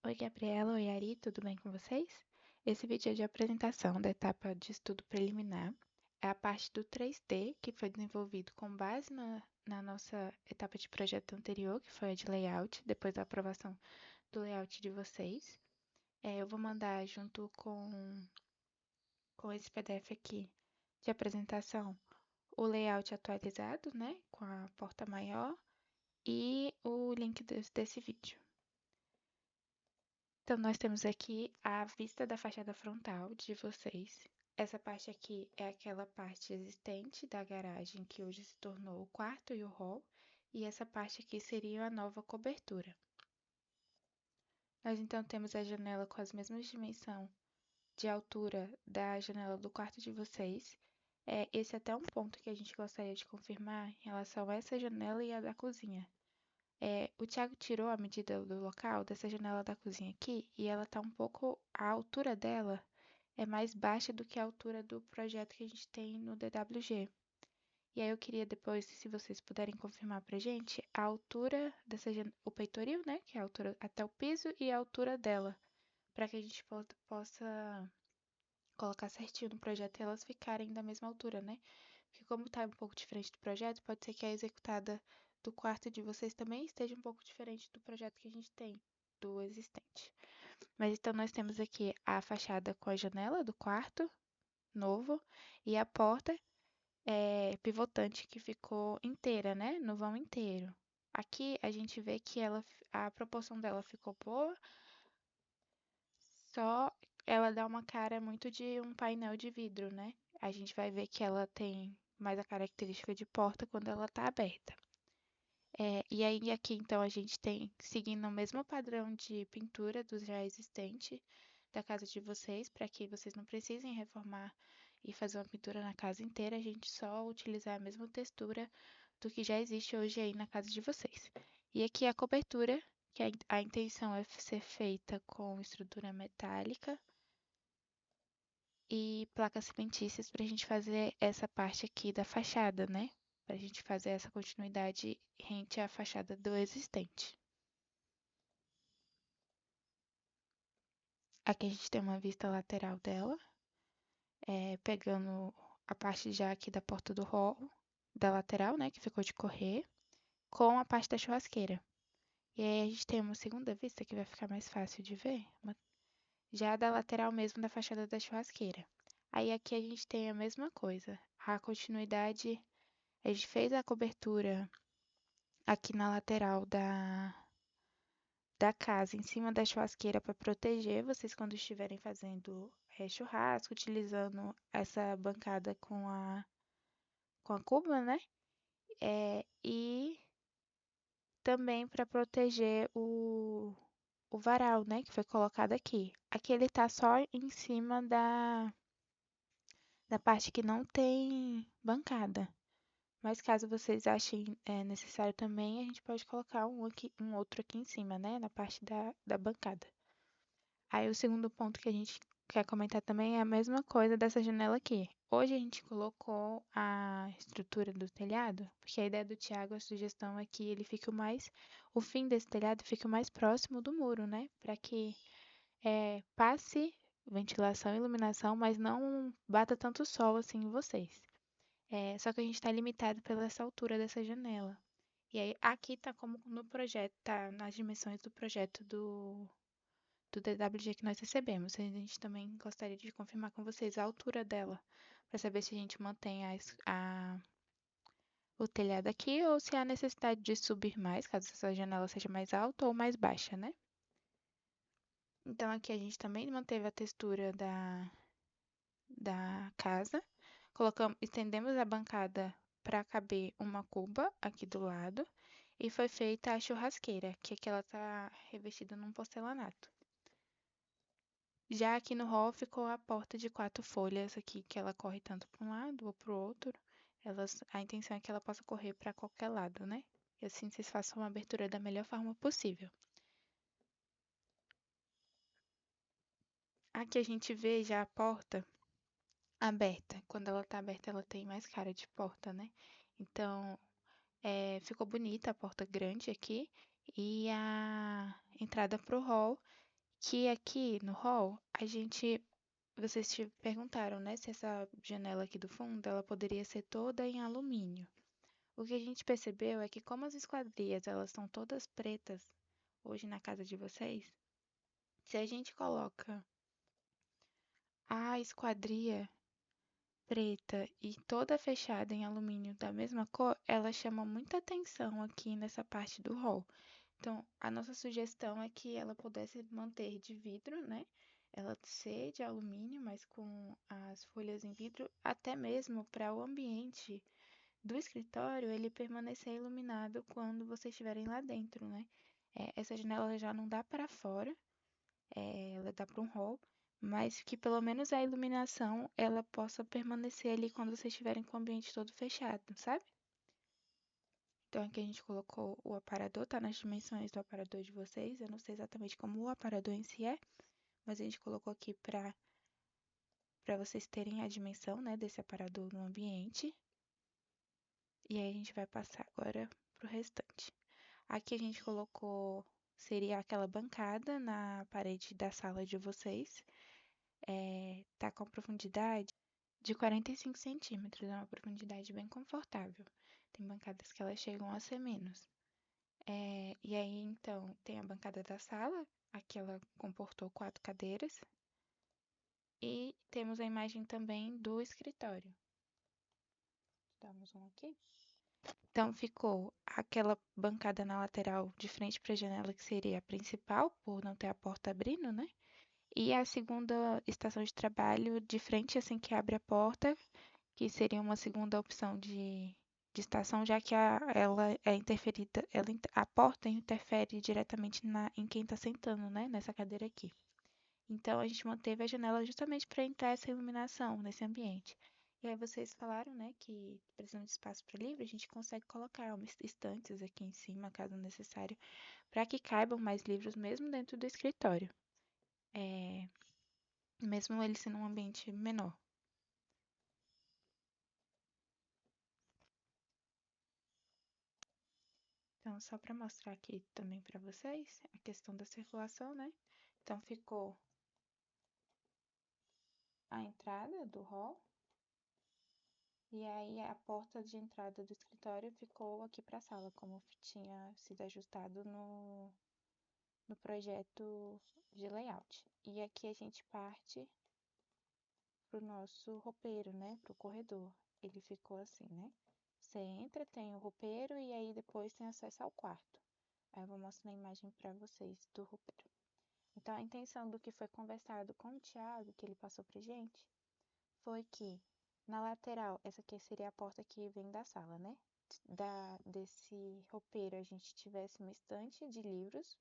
Oi, Gabriela. Oi, Ari. Tudo bem com vocês? Esse vídeo é de apresentação da etapa de estudo preliminar. É a parte do 3D que foi desenvolvido com base na nossa etapa de projeto anterior, que foi a de layout, depois da aprovação do layout de vocês. Eu vou mandar junto com esse PDF aqui de apresentação o layout atualizado, né, com a porta maior e o link desse vídeo. Então, nós temos aqui a vista da fachada frontal de vocês. Essa parte aqui é aquela parte existente da garagem que hoje se tornou o quarto e o hall, e essa parte aqui seria a nova cobertura. Nós então temos a janela com as mesmas dimensões de altura da janela do quarto de vocês. Esse é até um ponto que a gente gostaria de confirmar em relação a essa janela e a da cozinha. O Thiago tirou a medida do local dessa janela da cozinha aqui e ela tá um pouco, a altura dela é mais baixa do que a altura do projeto que a gente tem no DWG. E aí eu queria depois, se vocês puderem confirmar pra gente, a altura o peitoril, né, que é a altura até o piso e a altura dela, para que a gente possa colocar certinho no projeto e elas ficarem da mesma altura, né? Porque como tá um pouco diferente do projeto, pode ser que a executada do quarto de vocês também esteja um pouco diferente do projeto que a gente tem, do existente. Mas então nós temos aqui a fachada com a janela do quarto novo e a porta pivotante que ficou inteira, né? No vão inteiro. Aqui a gente vê que a proporção dela ficou boa, só ela dá uma cara muito de um painel de vidro, né? A gente vai ver que ela tem mais a característica de porta quando ela está aberta. E aí aqui então a gente tem, seguindo o mesmo padrão de pintura do já existente da casa de vocês, para que vocês não precisem reformar e fazer uma pintura na casa inteira, a gente só utilizar a mesma textura do que já existe hoje aí na casa de vocês. E aqui a cobertura, que a intenção é ser feita com estrutura metálica e placas cimentícias para a gente fazer essa parte aqui da fachada, né? Para a gente fazer essa continuidade rente à fachada do existente. Aqui a gente tem uma vista lateral dela, pegando a parte já aqui da porta do hall, da lateral, né, que ficou de correr, com a parte da churrasqueira. E aí a gente tem uma segunda vista que vai ficar mais fácil de ver, já da lateral mesmo da fachada da churrasqueira. Aí aqui a gente tem a mesma coisa, a continuidade, a gente fez a cobertura aqui na lateral da casa, em cima da churrasqueira, para proteger vocês quando estiverem fazendo churrasco, utilizando essa bancada com a cuba, né? E também para proteger o varal, né? Que foi colocado aqui. Aqui ele tá só em cima da parte que não tem bancada. Mas caso vocês achem necessário também, a gente pode colocar um outro aqui em cima, né? Na parte da bancada. Aí o segundo ponto que a gente quer comentar também é a mesma coisa dessa janela aqui. Hoje a gente colocou a estrutura do telhado, porque a ideia do Thiago, a sugestão é que ele fique o fim desse telhado fique o mais próximo do muro, né? Para que passe ventilação e iluminação, mas não bata tanto sol assim em vocês. Só que a gente está limitado pela essa altura dessa janela. E aí aqui tá como no projeto, tá nas dimensões do projeto do DWG que nós recebemos. A gente também gostaria de confirmar com vocês a altura dela, para saber se a gente mantém o telhado aqui ou se há necessidade de subir mais, caso essa janela seja mais alta ou mais baixa, né? Então aqui a gente também manteve a textura da casa. Estendemos a bancada para caber uma cuba aqui do lado e foi feita a churrasqueira, que aqui ela tá revestida num porcelanato. Já aqui no hall ficou a porta de 4 folhas aqui, que ela corre tanto para um lado ou para o outro. A intenção é que ela possa correr para qualquer lado, né? E assim vocês façam uma abertura da melhor forma possível. Aqui a gente vê já a porta aberta. Quando ela tá aberta, ela tem mais cara de porta, né? Então, ficou bonita a porta grande aqui e a entrada pro hall. que aqui no hall, vocês te perguntaram, né, se essa janela aqui do fundo, ela poderia ser toda em alumínio. O que a gente percebeu é que como as esquadrias, elas são todas pretas hoje na casa de vocês, se a gente coloca a esquadria preta e toda fechada em alumínio da mesma cor, ela chama muita atenção aqui nessa parte do hall. Então, a nossa sugestão é que ela pudesse manter de vidro, né? Ela ser de alumínio, mas com as folhas em vidro, até mesmo para o ambiente do escritório ele permanecer iluminado quando vocês estiverem lá dentro, né? Essa janela já não dá para fora, ela dá para um hall, mas que pelo menos a iluminação ela possa permanecer ali quando vocês estiverem com o ambiente todo fechado, sabe? Então aqui a gente colocou o aparador, tá nas dimensões do aparador de vocês. Eu não sei exatamente como o aparador em si é, mas a gente colocou aqui para vocês terem a dimensão, né, desse aparador no ambiente. E aí a gente vai passar agora pro restante. Aqui a gente colocou, seria aquela bancada na parede da sala de vocês. Tá com a profundidade de 45 centímetros, é uma profundidade bem confortável. Tem bancadas que elas chegam a ser menos. E aí, então, tem a bancada da sala, aqui ela comportou 4 cadeiras, e temos a imagem também do escritório. Damos um aqui. Então, ficou aquela bancada na lateral de frente para a janela, que seria a principal, por não ter a porta abrindo, né? E a segunda estação de trabalho de frente, assim que abre a porta, que seria uma segunda opção de estação, já que ela é interferida, a porta interfere diretamente em quem está sentando, né, nessa cadeira aqui. Então, a gente manteve a janela justamente para entrar essa iluminação nesse ambiente. E aí vocês falaram, né, que precisam de espaço para livro, a gente consegue colocar umas estantes aqui em cima, caso necessário, para que caibam mais livros mesmo dentro do escritório, mesmo ele sendo um ambiente menor. Então, só para mostrar aqui também para vocês a questão da circulação, né? Então, ficou a entrada do hall e aí a porta de entrada do escritório ficou aqui para a sala, como tinha sido ajustado no projeto de layout. E aqui a gente parte para o nosso roupeiro, né? Para o corredor. Ele ficou assim, né? Você entra, tem o roupeiro e aí depois tem acesso ao quarto. Aí eu vou mostrar a imagem para vocês do roupeiro. Então, a intenção do que foi conversado com o Thiago, que ele passou pra gente, foi que na lateral, essa aqui seria a porta que vem da sala, né? Desse roupeiro, a gente tivesse uma estante de livros,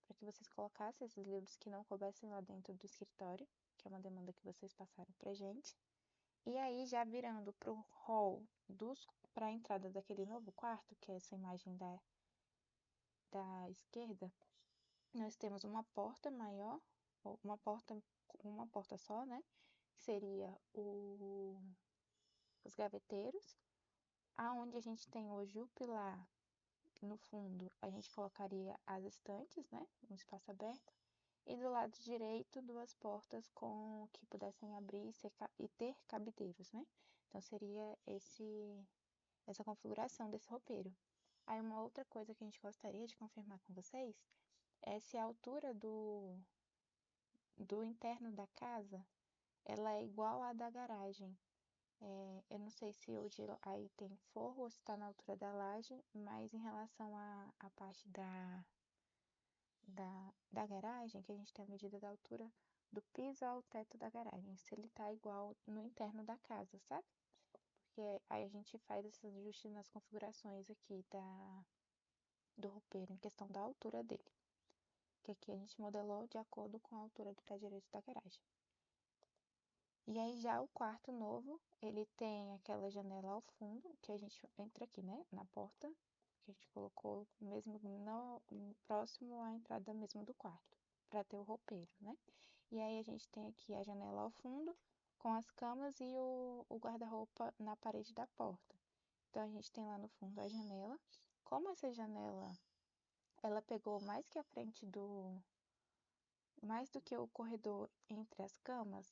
para que vocês colocassem esses livros que não coubessem lá dentro do escritório, que é uma demanda que vocês passaram pra gente. E aí, já virando pro hall para a entrada daquele novo quarto, que é essa imagem da esquerda, nós temos uma porta maior, ou uma porta só, né? Que seria os gaveteiros. Aonde a gente tem hoje o pilar no fundo, a gente colocaria as estantes, né? Um espaço aberto. E do lado direito, duas portas com que pudessem abrir e ter cabideiros, né? Então seria essa configuração desse roupeiro. Aí uma outra coisa que a gente gostaria de confirmar com vocês é se a altura do interno da casa ela é igual à da garagem. Eu não sei se hoje aí tem forro ou se está na altura da laje, mas em relação à parte da garagem, que a gente tem a medida da altura do piso ao teto da garagem, se ele está igual no interno da casa, sabe? Porque aí a gente faz esses ajustes nas configurações aqui do roupeiro em questão da altura dele. Que aqui a gente modelou de acordo com a altura do pé direito da garagem. E aí já o quarto novo, ele tem aquela janela ao fundo, que a gente entra aqui, né, na porta, que a gente colocou mesmo próximo à entrada mesmo do quarto, para ter o roupeiro, né? E aí a gente tem aqui a janela ao fundo, com as camas e o guarda-roupa na parede da porta. Então a gente tem lá no fundo a janela. Como essa janela, ela pegou mais que a frente mais do que o corredor entre as camas,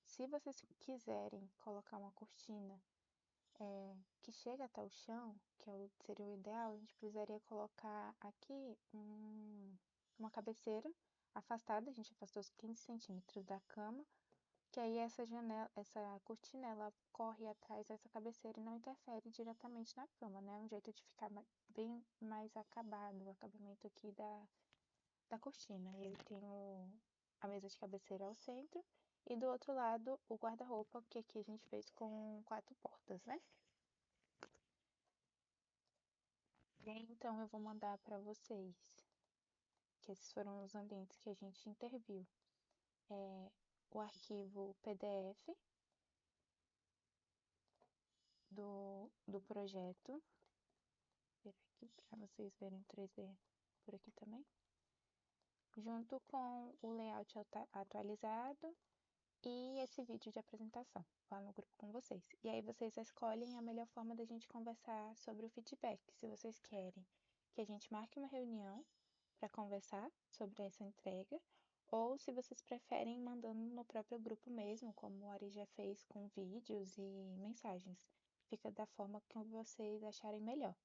se vocês quiserem colocar uma cortina que chega até o chão, seria o ideal, a gente precisaria colocar aqui uma cabeceira afastada, a gente afastou os 15 centímetros da cama, que aí essa janela, essa cortina, ela corre atrás dessa cabeceira e não interfere diretamente na cama, né? É um jeito de ficar bem mais acabado, o acabamento aqui da cortina. E ele tem a mesa de cabeceira ao centro e do outro lado o guarda-roupa, que aqui a gente fez com 4 portas, né? E aí, então, eu vou mandar para vocês, que esses foram os ambientes que a gente interviu. O arquivo PDF do projeto. Vou virar aqui para vocês verem 3D por aqui também. Junto com o layout atualizado e esse vídeo de apresentação lá no grupo com vocês. E aí vocês escolhem a melhor forma da gente conversar sobre o feedback. Se vocês querem que a gente marque uma reunião para conversar sobre essa entrega, ou se vocês preferem mandando no próprio grupo mesmo, como o Ari já fez com vídeos e mensagens. Fica da forma que vocês acharem melhor.